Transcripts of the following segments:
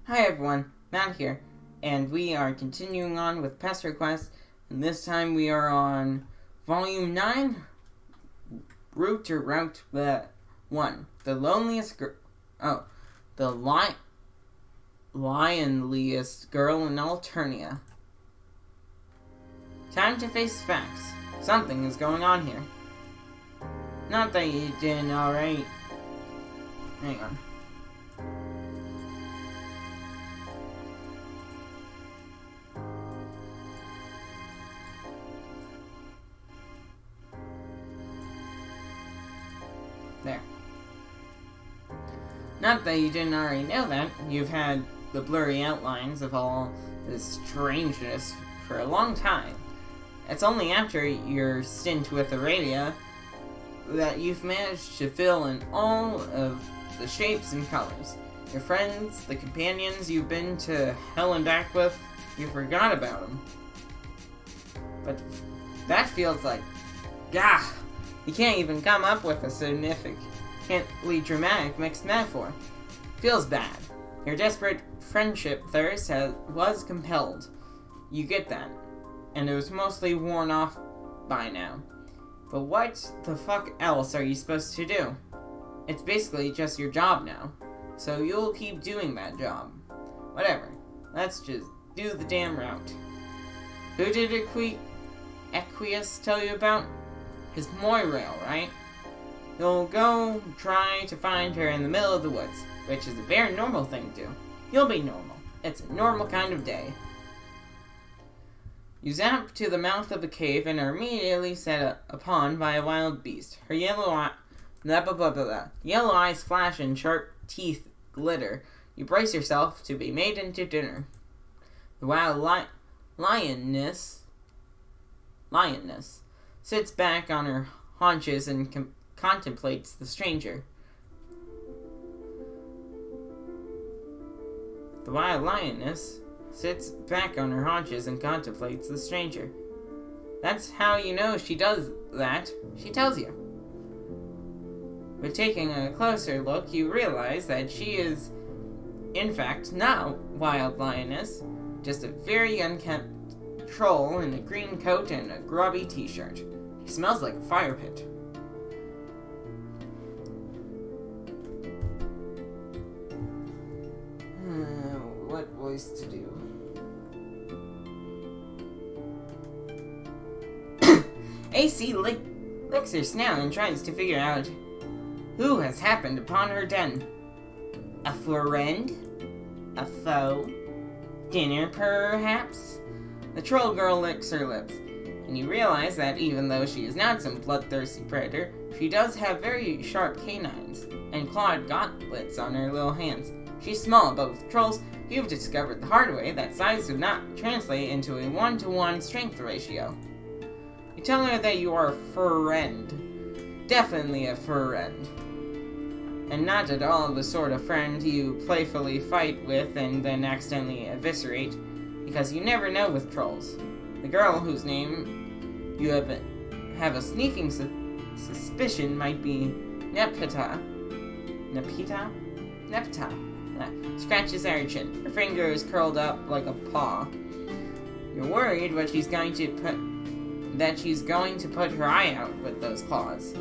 Hi everyone, Matt here, and we are continuing on with PesterQuest, and this time we are on Volume 9, Route 1, The Loneliest the Lionliest Girl in Alternia. Time to face facts. Something is going on here. Not that you didn't already... Hang on. There. Not that you didn't already know that. You've had the blurry outlines of all this strangeness for a long time. It's only after your stint with Aurelia that you've managed to fill in all of the shapes and colors. Your friends, the companions you've been to hell and back with, you forgot about them. But that feels like... Gah! You can't even come up with a significantly dramatic mixed metaphor. Feels bad. Your desperate friendship thirst was compelled. You get that. And it was mostly worn off by now. But what the fuck else are you supposed to do? It's basically just your job now. So you'll keep doing that job. Whatever. Let's just do the damn route. Who did Equius tell you about? His Moirail, right? You'll go try to find her in the middle of the woods, which is a very normal thing to do. You'll be normal. It's a normal kind of day. You zap to the mouth of the cave and are immediately set upon by a wild beast. Her yellow eyes flash and sharp teeth glitter. You brace yourself to be made into dinner. The wild lioness sits back on her haunches and contemplates the stranger. The wild lioness sits back on her haunches and contemplates the stranger. That's how you know she does that. She tells you. But taking a closer look, you realize that she is, in fact, not wild lioness, just a very unkempt troll in a green coat and a grubby t-shirt. He smells like a fire pit. What voice to do? AC licks her snout and tries to figure out who has happened upon her den. A friend? A foe? Dinner, perhaps? The troll girl licks her lips, and you realize that even though she is not some bloodthirsty predator, she does have very sharp canines and clawed gauntlets on her little hands. She's small, but with trolls, you've discovered the hard way that size do not translate into a 1-to-1 strength ratio. You tell her that you are a friend. Definitely a friend. And not at all the sort of friend you playfully fight with and then accidentally eviscerate, because you never know with trolls. The girl whose name you have a sneaking suspicion might be Nepeta scratches at her chin. Her finger is curled up like a paw. You're worried that she's going to put her eye out with those claws.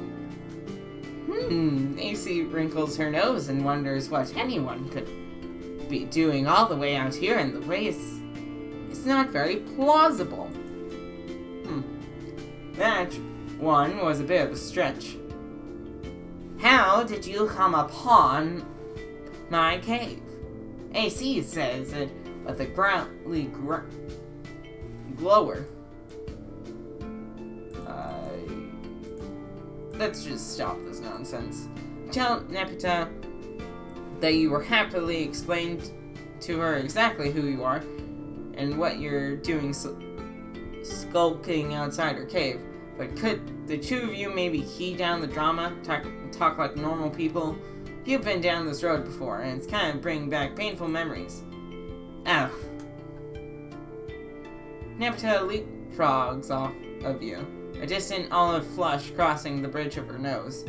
AC wrinkles her nose and wonders what anyone could be doing all the way out here in the waste. It's not very plausible. That one was a bit of a stretch. How did you come upon my cave? AC says it with a growly glower. Let's just stop this nonsense. Tell Nepeta that you were happily explained to her exactly who you are and what you're doing skulking outside her cave. But could the two of you maybe key down the drama, talk like normal people? You've been down this road before, and it's kind of bringing back painful memories. Oh. Nepeta leapfrogs off of you, a distant olive flush crossing the bridge of her nose.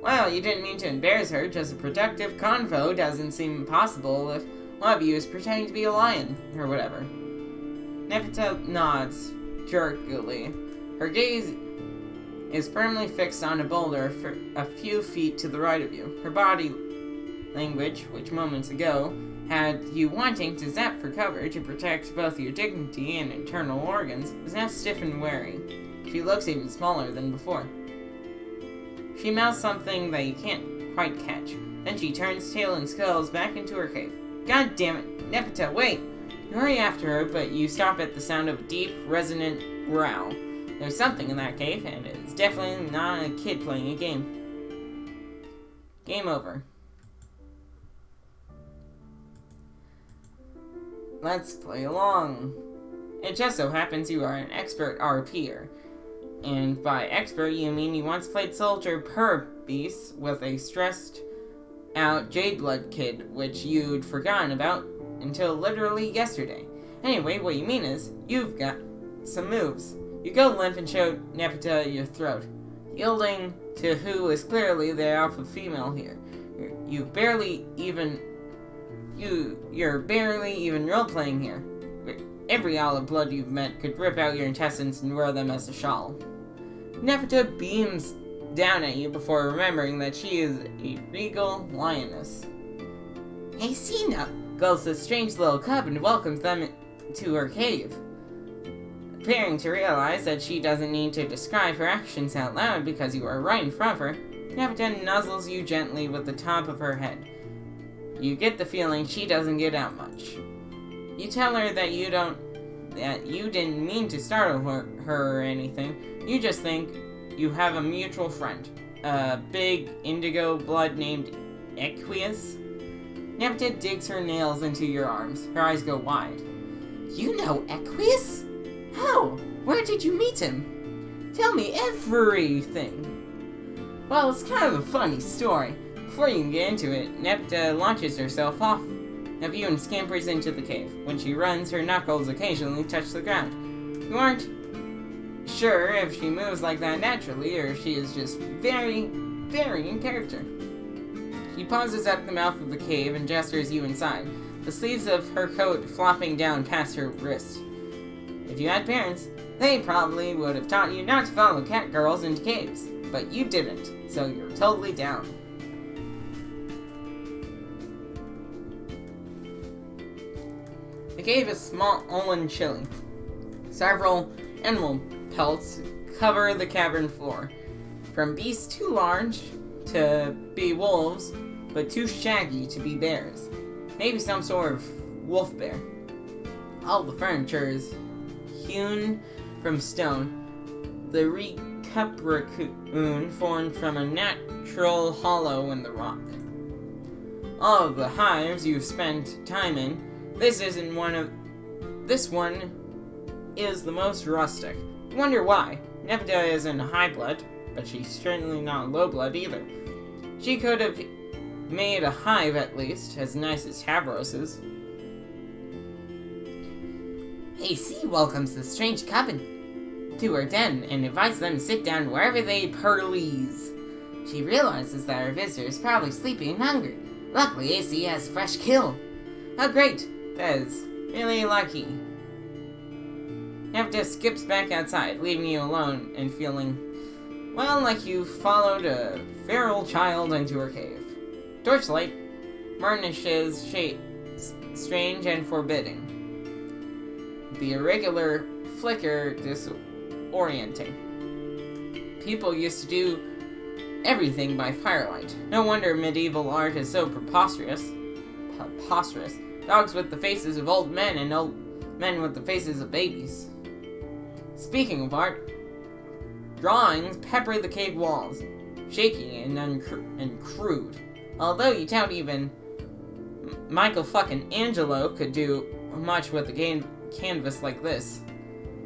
Well, you didn't mean to embarrass her, just a productive convo doesn't seem possible if One of you is pretending to be a lion, or whatever. Nepeta nods jerkily. Her gaze is firmly fixed on a boulder for a few feet to the right of you. Her body language, which moments ago had you wanting to zap for cover to protect both your dignity and internal organs, is now stiff and wary. She looks even smaller than before. She mouths something that you can't quite catch. Then she turns tail and skulls back into her cave. God damn it, Nepeta, wait! You hurry after her, but you stop at the sound of a deep, resonant growl. There's something in that cave, and it's definitely not a kid playing a game. Game over. Let's play along. It just so happens you are an expert RPer. And by expert, you mean you once played Soldier Purrfect with a stressed out Jadeblood kid, which you'd forgotten about until literally yesterday. Anyway, what you mean is, you've got some moves. You go limp and show Nepeta your throat, yielding to who is clearly the alpha female here. You're barely even role-playing here. Every olive blood you've met could rip out your intestines and wear them as a shawl. Nepeta beams down at you before remembering that she is a regal lioness. Hey, Cena! Calls the strange little cub and welcomes them to her cave. Appearing to realize that she doesn't need to describe her actions out loud because you are right in front of her, Nepeta nuzzles you gently with the top of her head. You get the feeling she doesn't get out much. You tell her that you didn't mean to startle her or anything. You just think you have a mutual friend, a big indigo blood named Equius. Nepeta digs her nails into your arms. Her eyes go wide. You know Equius? How? Where did you meet him? Tell me everything. Well, it's kind of a funny story. Before you can get into it, Nepeta launches herself off of you and scampers into the cave. When she runs, her knuckles occasionally touch the ground. You aren't sure if she moves like that naturally or if she is just very, very in character. She pauses at the mouth of the cave and gestures you inside, the sleeves of her coat flopping down past her wrist. If you had parents, they probably would have taught you not to follow cat girls into caves, but you didn't, so you're totally down. The cave is small and chilly. Several animal pelts cover the cavern floor, from beasts too large to be wolves, but too shaggy to be bears. Maybe some sort of wolf bear. All the furniture is hewn from stone. The recupercoon formed from a natural hollow in the rock. All of the hives you've spent time in, this one is the most rustic. You wonder why. Nepeta isn't high blood, but she's certainly not low blood either. She could have made a hive at least, as nice as Tavros's. AC welcomes the strange cabin to her den and invites them to sit down wherever they please. She realizes that her visitor is probably sleepy and hungry. Luckily, AC has a fresh kill. Oh great, that is really lucky. Nepeta skips back outside, leaving you alone and feeling, well, like you followed a feral child into her cave. Torchlight burnishes shapes strange and forbidding. The irregular flicker disorienting. People used to do everything by firelight. No wonder medieval art is so preposterous. Dogs with the faces of old men and old men with the faces of babies. Speaking of art, drawings pepper the cave walls, shaky and crude. Although you doubt even Michael fucking Angelo could do much with a canvas like this.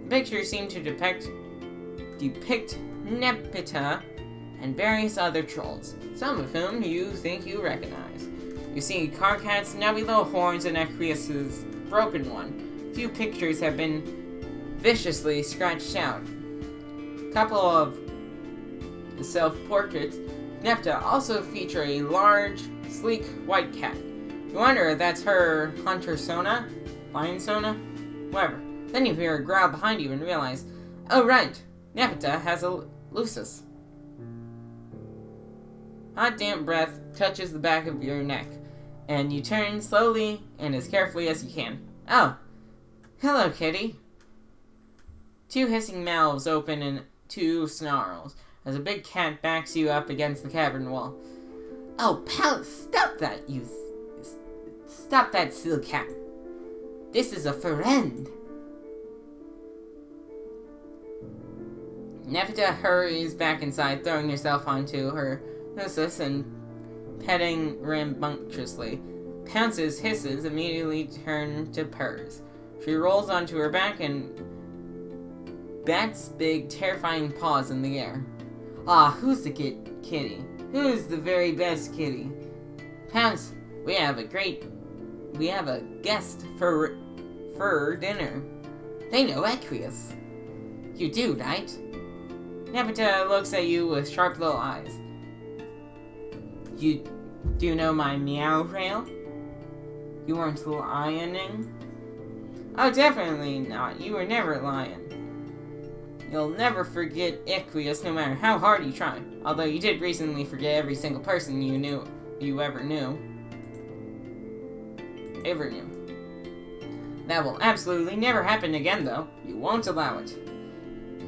The pictures seem to depict Nepeta and various other trolls, some of whom you think you recognize. You see Karkat's knubby little horns and Equius's broken one. Few pictures have been viciously scratched out. A couple of self-portraits Nepeta also feature a large, sleek white cat. You wonder if that's her hunter Sona? Lion Sona? Whatever. Then you hear a growl behind you and realize, oh right, Nepeta has a Lucis. Hot damp breath touches the back of your neck, and you turn slowly and as carefully as you can. Oh, hello, kitty. Two hissing mouths open in two snarls as a big cat backs you up against the cavern wall. Oh, pal, stop that, Stop that, silly cat. This is a friend. Nepeta hurries back inside, throwing herself onto her Lucis and petting rambunctiously. Pounce's hisses immediately turn to purrs. She rolls onto her back and bats big, terrifying paws in the air. Ah, who's the kitty? Who's the very best kitty? Pounce, we have a guest for dinner. They know Equius. You do, right? Nepeta looks at you with sharp little eyes. You do know my meow rail? You weren't lioning? Oh, definitely not. You were never lying. You'll never forget Equius no matter how hard you try. Although you did recently forget every single person you ever knew. That will absolutely never happen again, though. You won't allow it.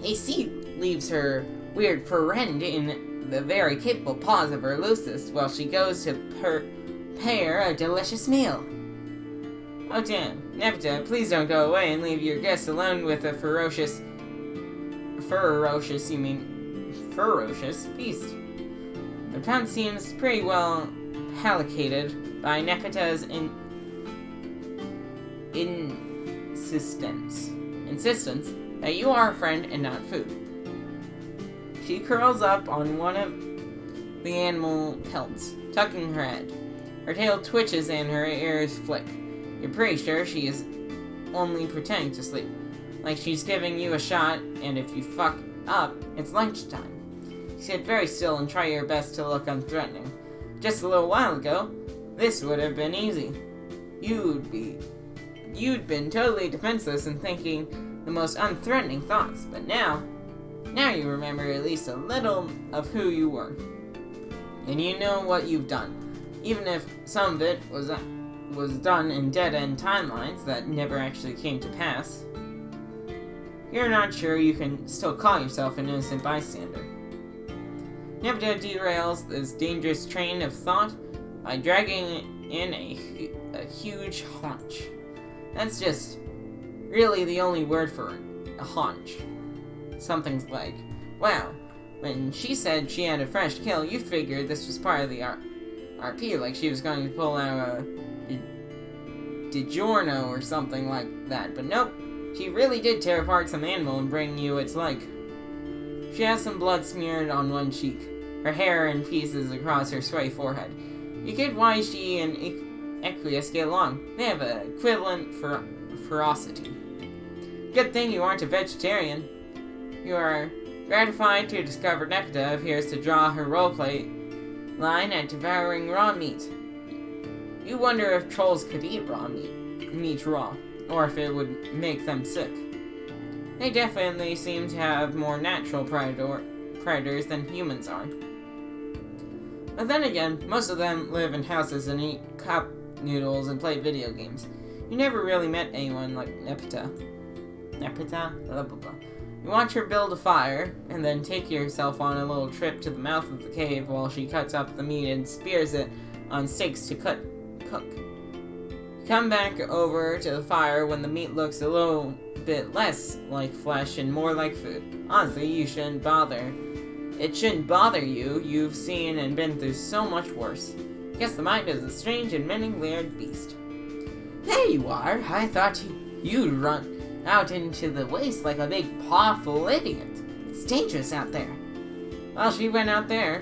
AC leaves her weird friend in the very capable paws of her Lucis while she goes to prepare a delicious meal. Oh damn, Nepeta, please don't go away and leave your guests alone with a ferocious beast. The pound seems pretty well placated by Nepeta's insistence that you are a friend and not food. She curls up on one of the animal pelts, tucking her head. Her tail twitches and her ears flick. You're pretty sure she is only pretending to sleep. Like she's giving you a shot, and if you fuck up, it's lunchtime. Sit very still and try your best to look unthreatening. Just a little while ago, this would have been easy. You'd been totally defenseless and thinking the most unthreatening thoughts, but now you remember at least a little of who you were. And you know what you've done. Even if some of it was done in dead-end timelines that never actually came to pass, you're not sure you can still call yourself an innocent bystander. Nepeta derails this dangerous train of thought by dragging in a huge haunch. That's just really the only word for it, a haunch. Something's like, wow, when she said she had a fresh kill, you figured this was part of the RP, like she was going to pull out a DiGiorno or something like that, but nope, she really did tear apart some animal and bring you its like. She has some blood smeared on one cheek, her hair in pieces across her sweaty forehead. You get why she and Equius get along. They have an equivalent ferocity. Good thing you aren't a vegetarian. You are gratified to discover Nepeta appears to draw her roleplay line at devouring raw meat. You wonder if trolls could eat raw meat raw, or if it would make them sick. They definitely seem to have more natural predators than humans are. But then again, most of them live in houses and eat cup noodles and play video games. You never really met anyone like Nepeta. Blah, blah, blah. You watch her build a fire, and then take yourself on a little trip to the mouth of the cave while she cuts up the meat and spears it on sticks to cook. You come back over to the fire when the meat looks a little bit less like flesh and more like food. Honestly, you shouldn't bother. It shouldn't bother you. You've seen and been through so much worse. Guess the mind is a strange and many-layered beast. There you are. I thought you'd run out into the waste like a big, powerful idiot. It's dangerous out there. Well, she went out there.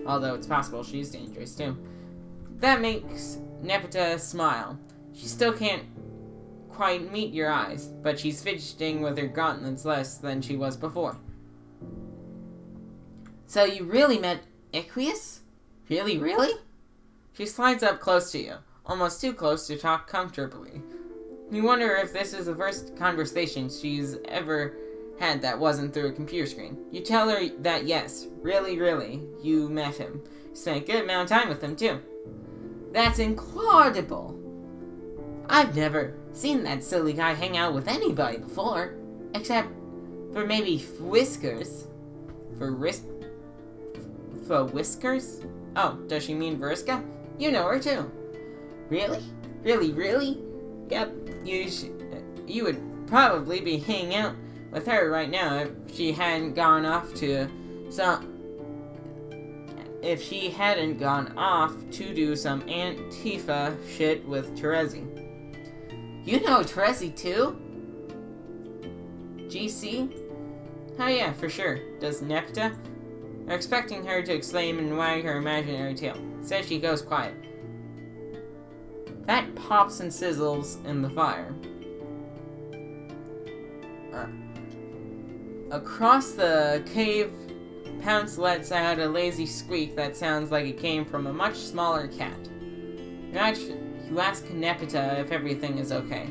Although it's possible she's dangerous, too. That makes Nepeta smile. She still can't quite meet your eyes, but she's fidgeting with her gauntlets less than she was before. So you really met Equius? Really? She slides up close to you, almost too close to talk comfortably. You wonder if this is the first conversation she's ever had that wasn't through a computer screen. You tell her that yes, really, you met him. Spent a good amount of time with him, too. That's incredible. I've never seen that silly guy hang out with anybody before, except for maybe Whiskers. For Whiskers? Oh, does she mean Vriska? You know her, too. Really? Really? Yep, you would probably be hanging out with her right now if she hadn't gone off to do some Antifa shit with Terezi. You know Terezi too? GC? Oh yeah, for sure. Does Nepta? I'm expecting her to exclaim and wag her imaginary tail. Says she goes quiet. That pops and sizzles in the fire. Across the cave, Pounce lets out a lazy squeak that sounds like it came from a much smaller cat. You ask Nepeta if everything is okay.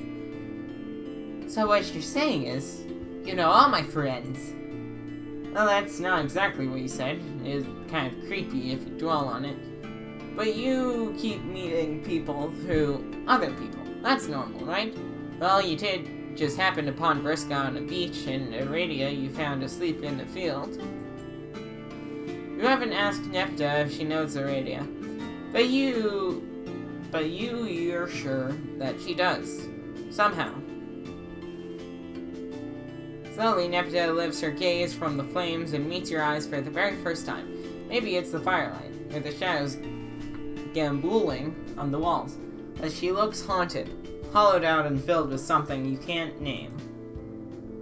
So what you're saying is, you know all my friends. Well, that's not exactly what you said. It is kind of creepy if you dwell on it. But you keep meeting people through other people. That's normal, right? Well, you did just happen upon Vriska on a beach and Aradia you found asleep in the field. You haven't asked Nepta if she knows Aradia, but you're sure that she does. Somehow. Slowly, Nepta lifts her gaze from the flames and meets your eyes for the very first time. Maybe it's the firelight, or the shadows gambooling on the walls, as she looks haunted, hollowed out and filled with something you can't name.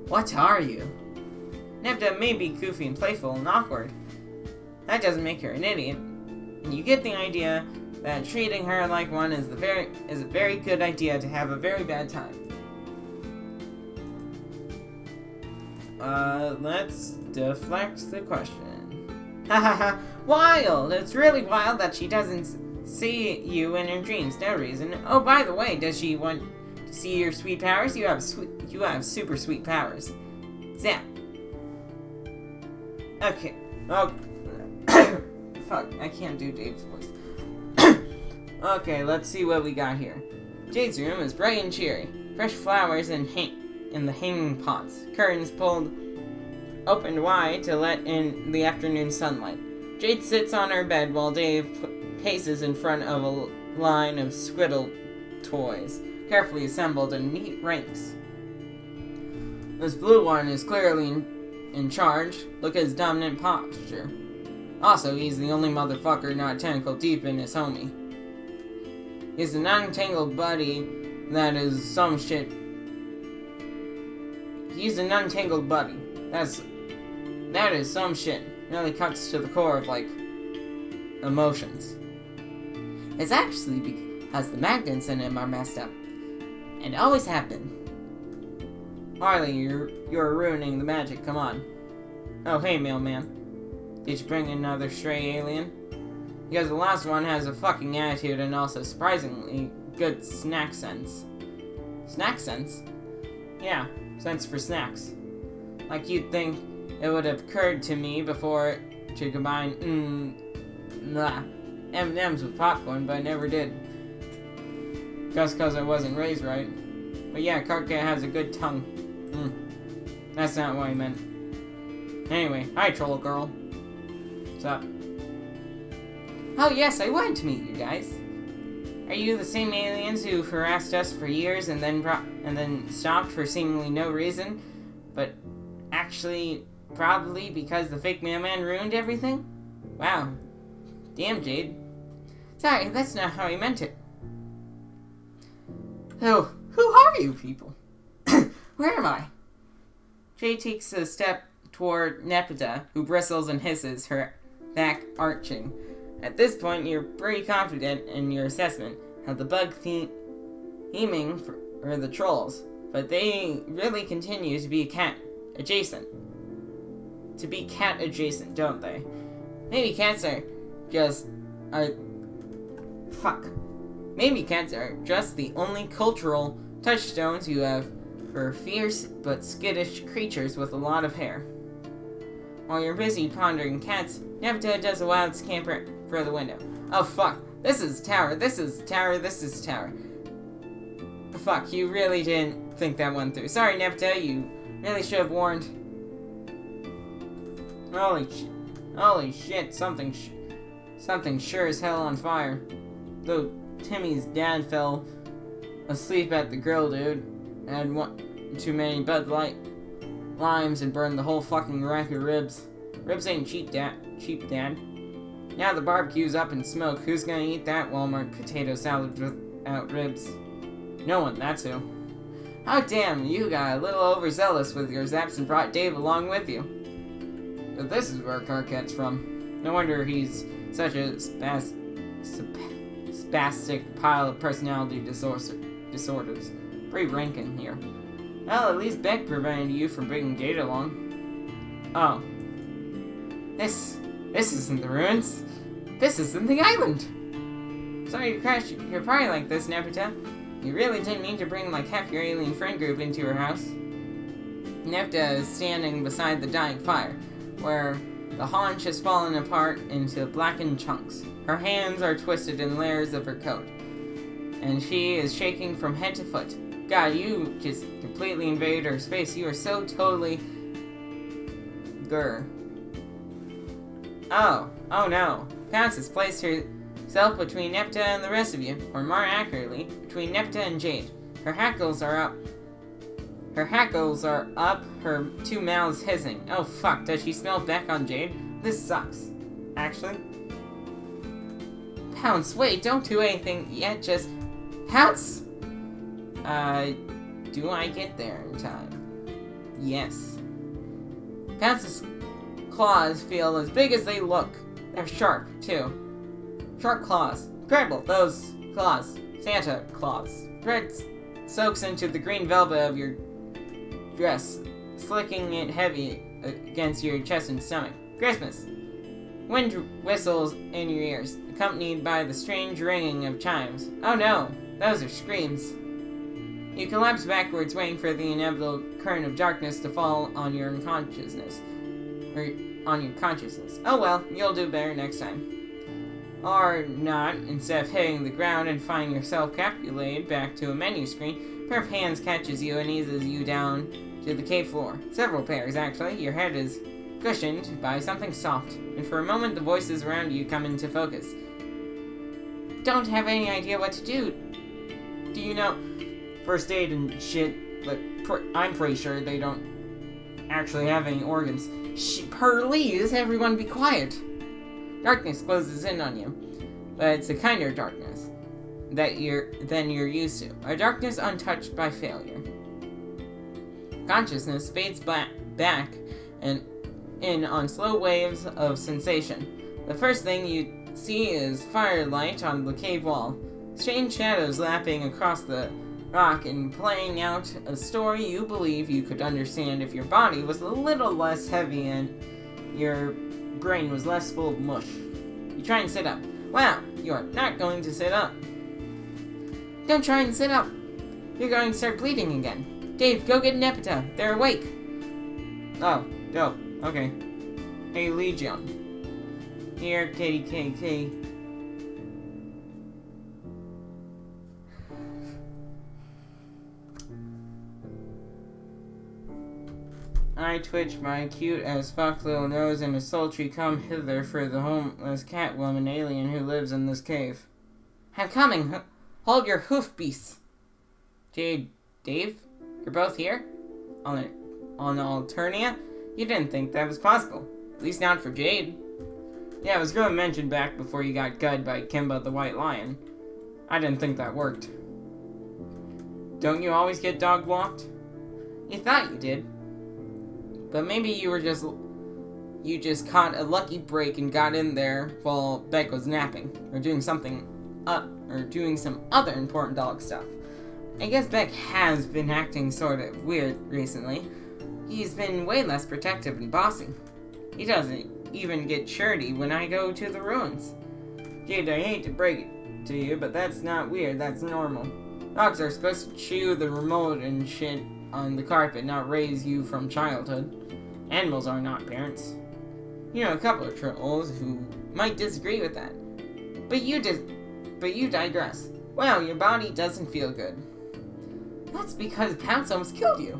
What are you? Nepta may be goofy and playful and awkward. That doesn't make her an idiot, and you get the idea that treating her like one is a very good idea to have a very bad time. Let's deflect the question. Hahaha, wild! It's really wild that she doesn't see you in her dreams, no reason. Oh, by the way, does she want to see your sweet powers? You have super sweet powers. Zap. Okay. Oh. Fuck, I can't do Jade's voice. Okay, let's see what we got here. Jade's room is bright and cheery. Fresh flowers in the hanging pots. Curtains pulled opened wide to let in the afternoon sunlight. Jade sits on her bed while Dave paces in front of a line of squiddle toys, carefully assembled in neat ranks. This blue one is clearly in charge. Look at his dominant posture. Also, he's the only motherfucker not tentacle deep in his homie. He's an untangled buddy that is some shit. He's an untangled buddy. That is some shit. Really cuts to the core of, like, emotions. It's actually because the magnets in him are messed up. And always have been. Harley, you're ruining the magic, come on. Oh, hey, mailman. Did you bring another stray alien? Because the last one has a fucking attitude and also surprisingly good snack sense. Snack sense? Yeah, sense for snacks. Like you'd think it would have occurred to me before to combine M&M's with popcorn, but I never did. Just because I wasn't raised right. But yeah, Karka has a good tongue. That's not what I meant. Anyway, hi Troll Girl. What's up? Oh yes, I wanted to meet you guys. Are you the same aliens who harassed us for years and then stopped for seemingly no reason, but actually probably because the fake mailman ruined everything? Wow. Damn, Jade. Sorry, that's not how I meant it. Oh, who are you people? Where am I? Jade takes a step toward Nepeta, who bristles and hisses, her back arching. At this point, you're pretty confident in your assessment of the bug theming for the trolls, but they really continue to be cat adjacent, don't they? Maybe cats are Fuck. Maybe cats are just the only cultural touchstones you have for fierce but skittish creatures with a lot of hair. While you're busy pondering cats, Nepeta does a wild scamper for the window. Oh fuck, this is tower, this is tower, this is tower. Fuck, you really didn't think that one through. Sorry, Nepeta, you really should have warned. Holy shit, something sure as hell on fire. Though Timmy's dad fell asleep at the grill, dude. Had too many Bud Light limes and burned the whole fucking rack of ribs. Ribs ain't cheap, Dad. Now the barbecue's up in smoke. Who's gonna eat that Walmart potato salad without ribs? No one, that's who. Oh damn, you got a little overzealous with your zaps and brought Dave along with you. But this is where Carquette's from. No wonder he's such a spastic pile of personality disorders. Pretty rank in here. Well, at least Beck prevented you from bringing Jade along. Oh. This isn't the ruins. This isn't the island. Sorry to crash your party like this, Nepeta. You really didn't mean to bring like half your alien friend group into your house. Nepeta is standing beside the dying fire, where the haunch has fallen apart into blackened chunks. Her hands are twisted in layers of her coat, and she is shaking from head to foot. God, you just completely invaded her space. You are so totally... Grr. Oh no. Pounce has placed herself between Nepeta and the rest of you, or more accurately, between Nepeta and Jade. Her hackles are up. Her two mouths hissing. Oh fuck, does she smell Beck on Jade? This sucks. Actually. Pounce, wait, don't do anything yet, just... Pounce! Do I get there in time? Yes. Pounce's claws feel as big as they look. They're sharp, too. Sharp claws. Incredible, those claws. Santa claws. Bread soaks into the green velvet of your dress, slicking it heavy against your chest and stomach. Christmas. Wind whistles in your ears, accompanied by the strange ringing of chimes. Oh no, those are screams. You collapse backwards, waiting for the inevitable current of darkness to fall on your unconsciousness. Oh well, you'll do better next time. Or not, instead of hitting the ground and finding yourself capulated back to a menu screen, a pair of hands catches you and eases you down to the cave floor. Several pairs, actually. Your head is cushioned by something soft, and for a moment the voices around you come into focus. Don't have any idea what to do. Do you know first aid and shit, but I'm pretty sure they don't actually have any organs. Please, everyone be quiet. Darkness closes in on you, but it's a kinder darkness than you're used to. A darkness untouched by failure. Consciousness fades back and in on slow waves of sensation. The first thing you see is firelight on the cave wall, strange shadows lapping across the rock and playing out a story you believe you could understand if your body was a little less heavy and your brain was less full of mush. You try and sit up. Wow, you are not going to sit up. Don't try and sit up. You're going to start bleeding again. Dave, go get Nepeta. They're awake. Oh, dope. Okay. Hey, Legion. Here, KKK. I twitch my cute as fuck little nose and a sultry come hither for the homeless catwoman alien who lives in this cave. I'm coming. Hold your hoof beasts. Jade, Dave, you're both here? On Alternia? You didn't think that was possible. At least not for Jade. Yeah, I was going to mention back before you got gunned by Kimba the White Lion. I didn't think that worked. Don't you always get dog walked? You thought you did. But maybe you just caught a lucky break and got in there while Beck was napping, or doing some other important dog stuff. I guess Beck has been acting sort of weird recently. He's been way less protective and bossy. He doesn't even get shirty when I go to the ruins. Jade, I hate to break it, to you, but that's not weird, that's normal. Dogs are supposed to chew the remote and shit on the carpet, not raise you from childhood. Animals are not parents. You know a couple of trolls who might disagree with that. But you digress. Wow, your body doesn't feel good. That's because Pounce almost killed you.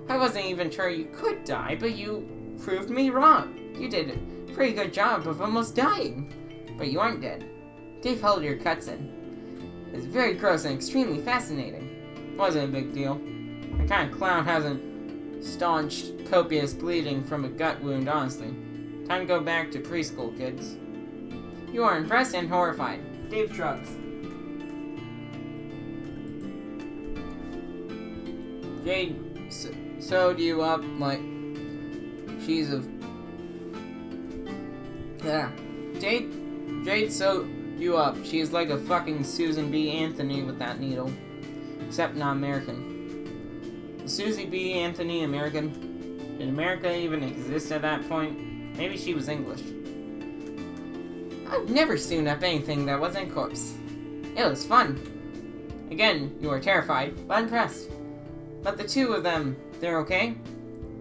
I wasn't even sure you could die, but you proved me wrong. You did a pretty good job of almost dying. But you aren't dead. Dave held your cuts in. It's very gross and extremely fascinating. Wasn't a big deal. The kind of clown hasn't staunched copious bleeding from a gut wound, honestly. Time to go back to preschool, kids. You are impressed and horrified. Dave shrugs. Jade sewed you up like she's a... Yeah. Jade sewed you up. She's like a fucking Susan B. Anthony with that needle. Except not American. Is Susie B. Anthony American? Did America even exist at that point? Maybe she was English. I've never sewn up anything that wasn't a corpse. It was fun. Again, you were terrified, but impressed. But the two of them, they're okay?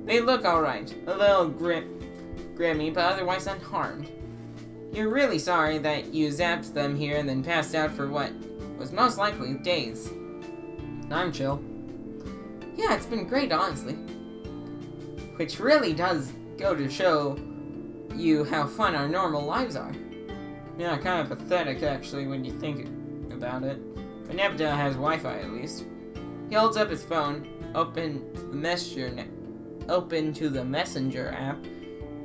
They look alright. A little grimy, but otherwise unharmed. You're really sorry that you zapped them here and then passed out for what was most likely days. I'm chill. Yeah, it's been great, honestly. Which really does go to show you how fun our normal lives are. Yeah, kind of pathetic, actually, when you think about it. But Nebda has Wi-Fi, at least. He holds up his phone, open to the Messenger app.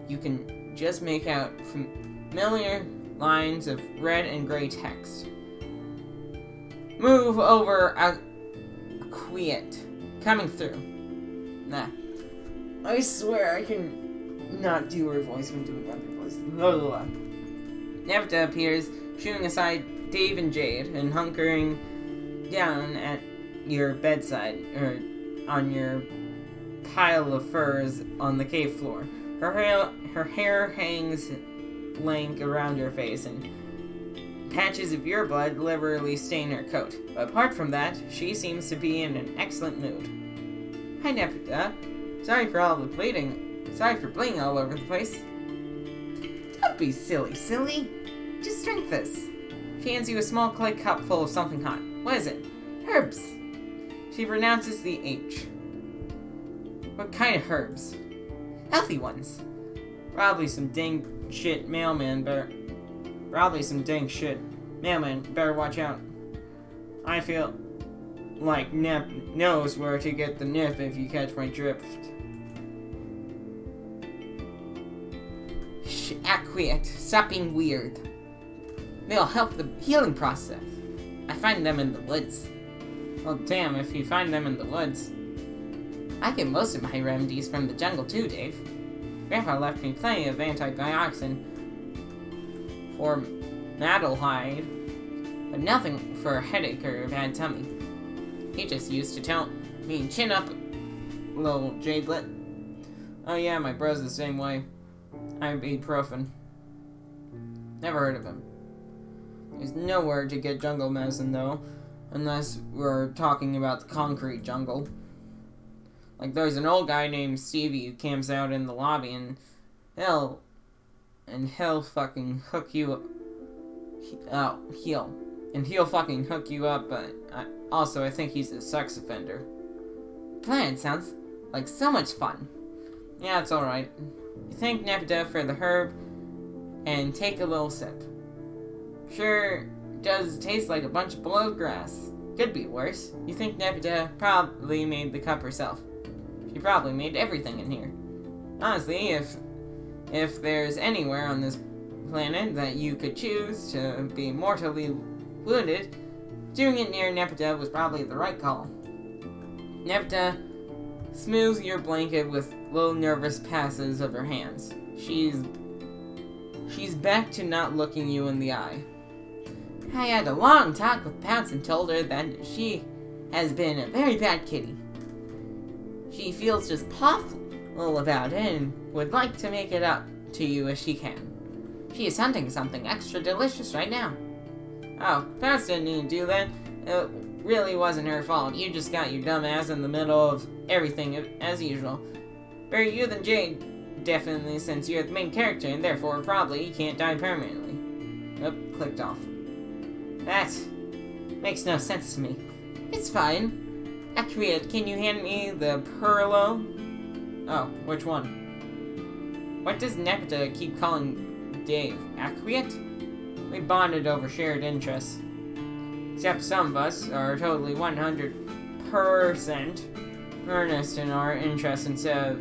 You can just make out familiar lines of red and gray text. Move over, quiet. Coming through. Nah. I swear I can not do her voice when doing other voices. Blah, blah, blah. Nebda appears, shooing aside Dave and Jade, and hunkering down at your bedside, or on your pile of furs on the cave floor. Her hair hangs lank around her face, and patches of your blood liberally stain her coat. But apart from that, she seems to be in an excellent mood. Hi, Nebda. Sorry for all the bleeding. Sorry for bleeding all over the place. Don't be silly. Just drink this. She hands you a small clay cup full of something hot. What is it? Herbs. She pronounces the H. What kind of herbs? Healthy ones. Probably some dang shit mailman better watch out. I feel like Nep knows where to get the nip, if you catch my drift. Quiet. Stop being weird. They'll help the healing process. I find them in the woods. Well, damn, if you find them in the woods. I get most of my remedies from the jungle too, Dave. Grandpa left me plenty of antibiotics and formaldehyde, but nothing for a headache or a bad tummy. He just used to tell me, chin up, little Jadelet. Oh yeah, my bro's the same way. Ibuprofen. Never heard of him. There's nowhere to get jungle medicine, though, unless we're talking about the concrete jungle. Like, there's an old guy named Stevie who camps out in the lobby, and he'll fucking hook you up. He'll fucking hook you up, but I think he's a sex offender. Plan sounds like so much fun. Yeah, it's alright. You thank Nebda for the herb, and take a little sip. Sure does taste like a bunch of boiled grass. Could be worse. You think Nebda probably made the cup herself. She probably made everything in here. Honestly, if there's anywhere on this planet that you could choose to be mortally wounded, doing it near Nebda was probably the right call. Nebda smooths your blanket with little nervous passes of her hands. She's back to not looking you in the eye. I had a long talk with Pounce and told her that she has been a very bad kitty. She feels just awful about it and would like to make it up to you if she can. She is hunting something extra delicious right now. Oh, Pass didn't need to do that. It really wasn't her fault. You just got your dumb ass in the middle of everything as usual. Better you than Jade, definitely, since you're the main character, and therefore probably you can't die permanently. Oh, clicked off. That makes no sense to me. It's fine. Acquiet, can you hand me the Purrfect? Oh, which one? What does Nepeta keep calling Dave? Acquiet? We bonded over shared interests. Except some of us are totally 100% earnest in our interests instead of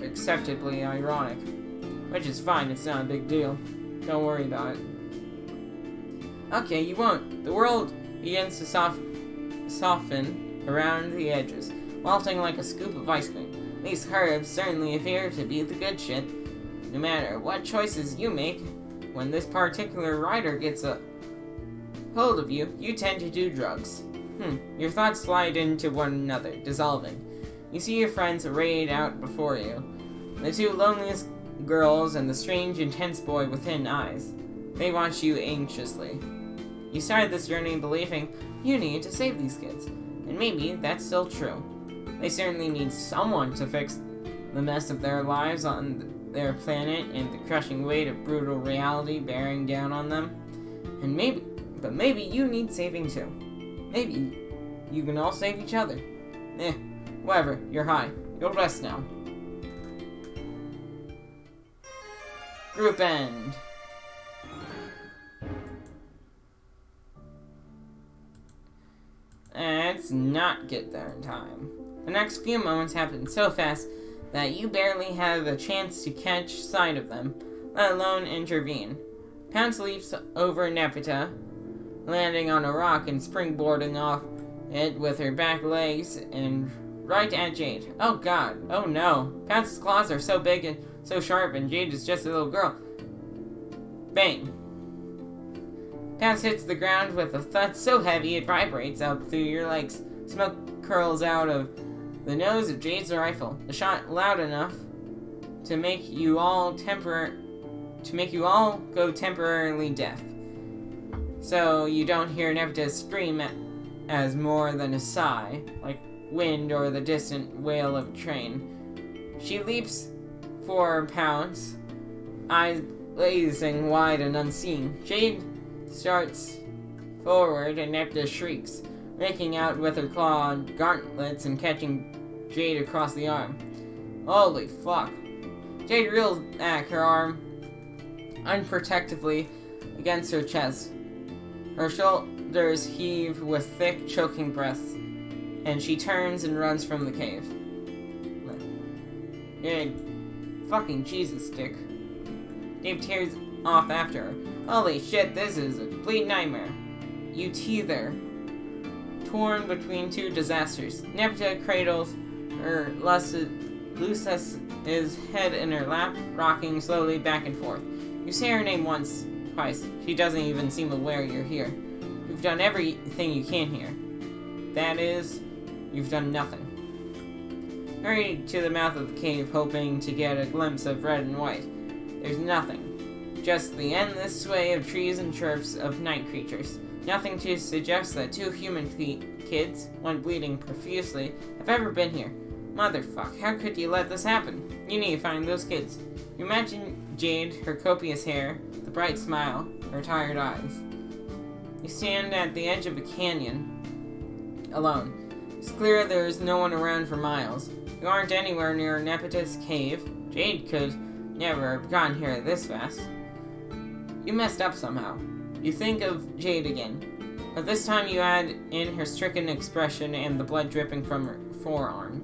acceptably ironic. Which is fine, it's not a big deal. Don't worry about it. Okay, you won't. The world begins to soften around the edges, melting like a scoop of ice cream. These herbs certainly appear to be the good shit. No matter what choices you make, when this particular rider gets a hold of you, you tend to do drugs. Your thoughts slide into one another, dissolving. You see your friends arrayed out before you. The two loneliest girls and the strange, intense boy with hidden eyes. They watch you anxiously. You started this journey believing you need to save these kids, and maybe that's still true. They certainly need someone to fix the mess of their lives on their planet and the crushing weight of brutal reality bearing down on them. But maybe you need saving too. Maybe you can all save each other. Whatever, you're high. You'll rest now. Group end. Let's not get there in time. The next few moments happen so fast that you barely have a chance to catch sight of them, let alone intervene. Pounce leaps over Nepeta, landing on a rock and springboarding off it with her back legs and right at Jade. Oh god, oh no. Pounce's claws are so big and so sharp, and Jade is just a little girl. Bang. Pounce hits the ground with a thud so heavy it vibrates up through your legs. Smoke curls out of the nose of Jade's rifle. The shot loud enough to make you all go temporarily deaf. So you don't hear Nepeta's scream as more than a sigh, like wind or the distant wail of a train. She leaps for Pounce, eyes blazing wide and unseeing. Jade starts forward and Nepeta shrieks, raking out with her clawed gauntlets and catching Jade across the arm. Holy fuck. Jade reels back, her arm unprotectively against her chest. Her shoulders heave with thick, choking breaths, and she turns and runs from the cave. Jade, fucking Jesus, Dick. Dave tears off after her. Holy shit, this is a complete nightmare. You teether, torn between two disasters. Nepeta cradles her Lucis' head in her lap, rocking slowly back and forth. You say her name once, twice. She doesn't even seem aware you're here. You've done everything you can here. That is, you've done nothing. Hurry to the mouth of the cave, hoping to get a glimpse of red and white. There's nothing. Just the endless sway of trees and chirps of night creatures. Nothing to suggest that two human kids, one bleeding profusely, have ever been here. Motherfuck, how could you let this happen? You need to find those kids. You imagine Jade, her copious hair, the bright smile, her tired eyes. You stand at the edge of a canyon, alone. It's clear there is no one around for miles. You aren't anywhere near Nepeta's cave. Jade could never have gotten here this fast. You messed up somehow. You think of Jade again, but this time you add in her stricken expression and the blood dripping from her forearm.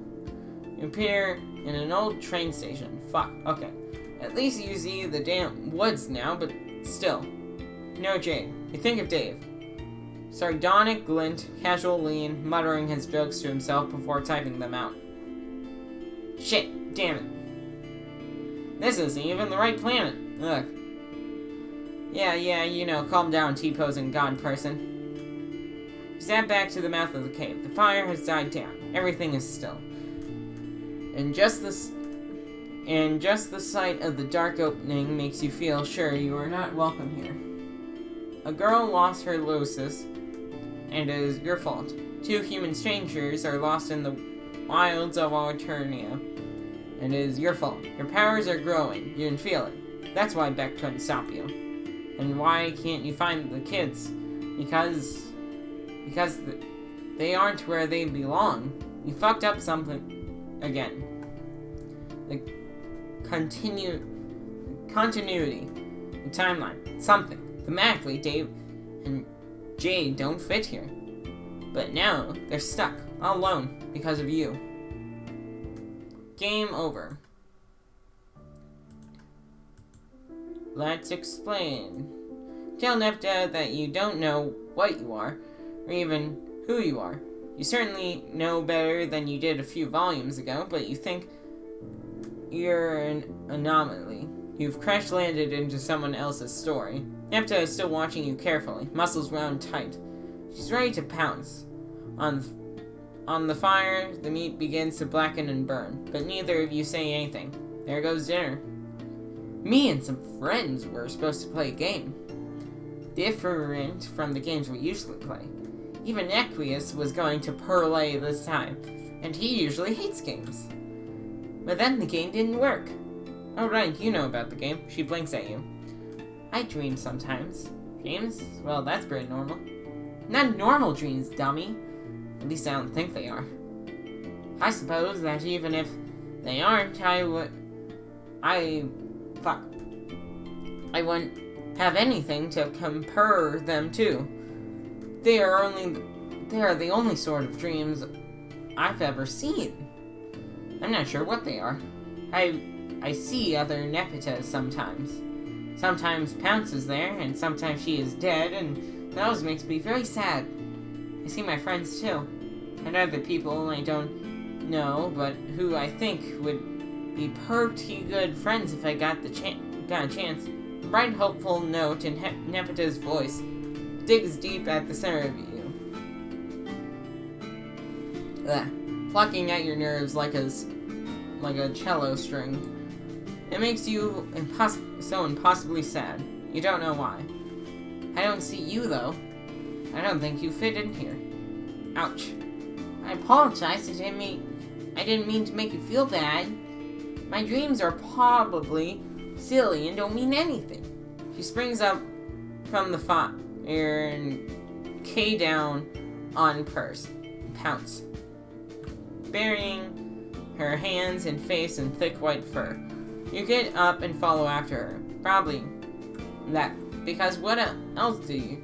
You appear in an old train station. Fuck, okay. At least you see the damn woods now, but still. No Jade. You think of Dave. Sardonic glint, casual lean, muttering his jokes to himself before typing them out. Shit, damn it. This isn't even the right planet. Ugh. Yeah, you know, calm down, T-posing god person. You sat back to the mouth of the cave. The fire has died down. Everything is still. And just the sight of the dark opening makes you feel sure you are not welcome here. A girl lost her Lucis, and it is your fault. 2 human strangers are lost in the wilds of Alternia, and it is your fault. Your powers are growing. You can feel it. That's why Beck couldn't stop you. And why can't you find the kids? Because they aren't where they belong. You fucked up something again. The continuity, the timeline, something. Thematically, Dave and Jade don't fit here. But now, they're stuck, all alone, because of you. Game over. Let's explain. Tell Nepta that you don't know what you are, or even who you are. You certainly know better than you did a few volumes ago, but you think you're an anomaly. You've crash-landed into someone else's story. Nepta is still watching you carefully, muscles wound tight. She's ready to pounce. On the fire, the meat begins to blacken and burn, but neither of you say anything. There goes dinner. Me and some friends were supposed to play a game. Different from the games we usually play. Even Equius was going to parlay this time, and he usually hates games. But then the game didn't work. Oh right, you know about the game. She blinks at you. I dream sometimes. Dreams? Well, that's pretty normal. Not normal dreams, dummy. At least I don't think they are. I suppose that even if they aren't, I wouldn't have anything to compare them to. They are the only sort of dreams I've ever seen. I'm not sure what they are. I see other Nepitas sometimes. Sometimes Pounce is there, and sometimes she is dead, and that always makes me very sad. I see my friends too, and other people I don't know, but who I think would be pretty good friends if I got a chance. A bright, hopeful note in Nepeta's voice digs deep at the center of you, plucking at your nerves like a cello string. It makes you so impossibly sad. You don't know why. I don't see you, though. I don't think you fit in here. Ouch. I apologize. I didn't mean to make you feel bad. My dreams are probably silly and don't mean anything. She springs up from the fire and K down on Pounce, burying her hands and face in thick white fur. You get up and follow after her. Probably that, because what else do you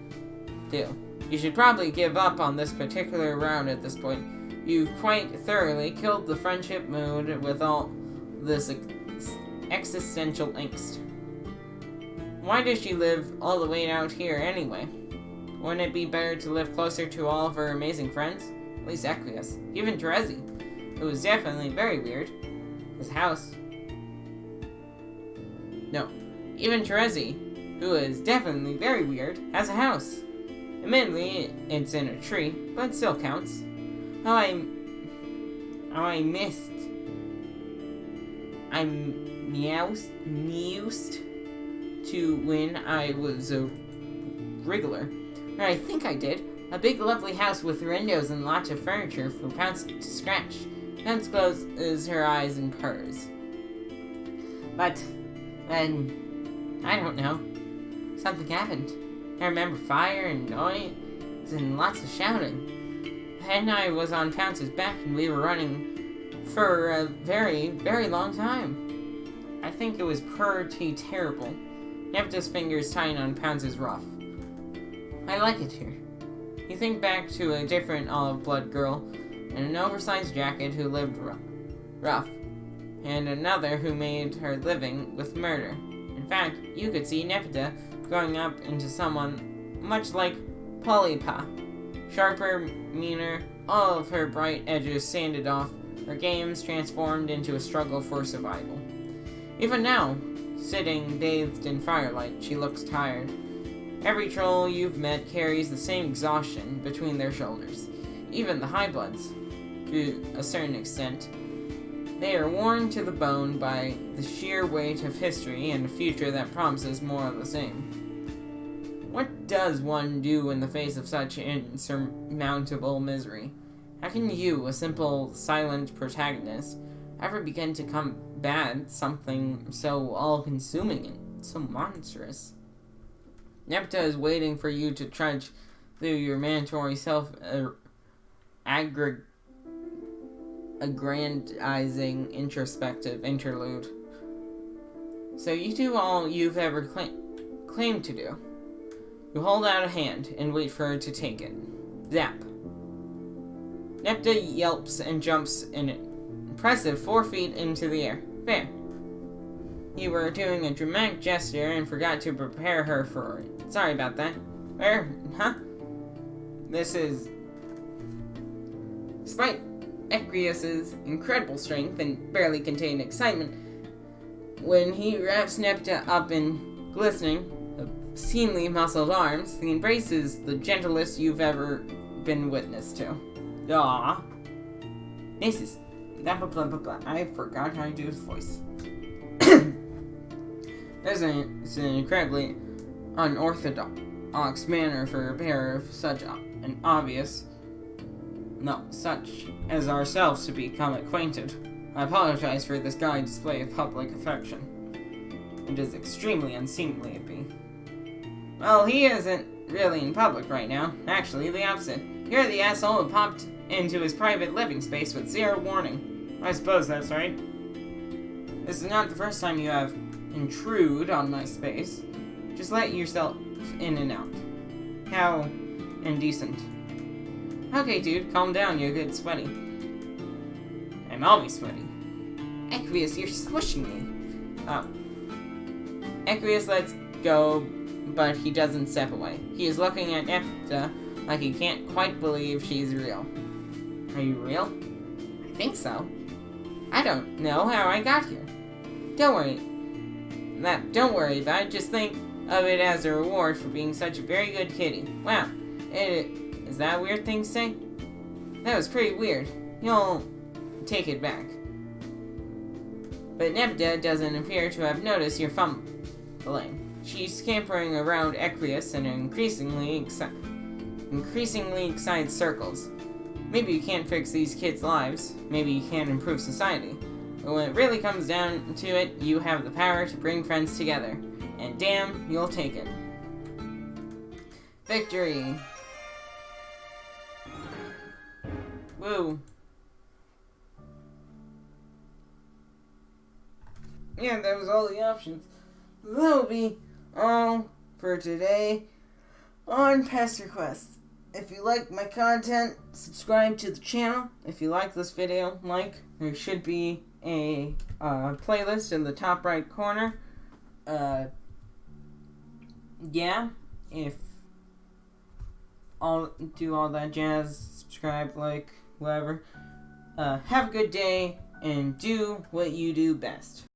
do? You should probably give up on this particular round at this point. You've quite thoroughly killed the friendship mood with all this existential angst. Why does she live all the way out here anyway? Wouldn't it be better to live closer to all of her amazing friends? At least Equius. Even Terezi, who was definitely very weird. His house. No. Even Terezi, who is definitely very weird, has a house. Admittedly, it's in a tree, but it still counts. I'm used to when I was a wriggler. Or I think I did. A big lovely house with windows and lots of furniture for Pounce to scratch. Pounce closes her eyes and purrs. But then, I don't know. Something happened. I remember fire and noise and lots of shouting. Then I was on Pounce's back and we were running for a very, very long time. I think it was pretty terrible. Nepta's fingers tighten on Pounce's ruff. I like it here. You think back to a different olive blood girl in an oversized jacket who lived rough, and another who made her living with murder. In fact, you could see Nepta growing up into someone much like Polypa. Sharper, meaner, all of her bright edges sanded off, her games transformed into a struggle for survival. Even now, sitting bathed in firelight, she looks tired. Every troll you've met carries the same exhaustion between their shoulders. Even the High Bloods, to a certain extent. They are worn to the bone by the sheer weight of history and a future that promises more of the same. What does one do in the face of such insurmountable misery? How can you, a simple, silent protagonist, ever begin to combat something so all-consuming and so monstrous? Nepta is waiting for you to trudge through your mandatory aggrandizing introspective interlude. So you do all you've ever claimed to do. You hold out a hand and wait for her to take it. Zap. Nepta yelps and jumps an impressive 4 feet into the air. There. You were doing a dramatic gesture and forgot to prepare her for it. Sorry about that. Where? Huh? This is... Despite Equius's incredible strength and barely contained excitement, when he wraps Nepta up in glistening, obscenely muscled arms, the embrace is the gentlest you've ever been witness to. Aww. This is... blah blah blah blah blah. I forgot how to do his voice. It's an incredibly unorthodox manner for a pair of such an obvious... No, such as ourselves to become acquainted. I apologize for this gaudy display of public affection. It is extremely unseemly of me. Well, he isn't really in public right now. Actually, the opposite. You're the asshole who popped into his private living space with zero warning. I suppose that's right. This is not the first time you have intrude on my space. Just let yourself in and out. How indecent. Okay, dude, calm down. You get sweaty. I'm always sweaty. Equius, you're squishing me. Oh. Equius lets go, but he doesn't step away. He is looking at Nepta like he can't quite believe she's real. Are you real? I think so. I don't know how I got here. Don't worry about it. Just think of it as a reward for being such a very good kitty. Wow. Is that a weird thing to say? That was pretty weird. You'll take it back. But Nepta doesn't appear to have noticed your fumbling. She's scampering around Equius in increasingly excited circles. Maybe you can't fix these kids' lives. Maybe you can't improve society. But when it really comes down to it, you have the power to bring friends together. And damn, you'll take it. Victory! Woo! Yeah, that was all the options. That'll be all for today on PesterQuest. If you like my content, subscribe to the channel. If you like this video, there should be a playlist in the top right corner. Yeah, if I'll do all that jazz, subscribe, whatever. Have a good day, and do what you do best.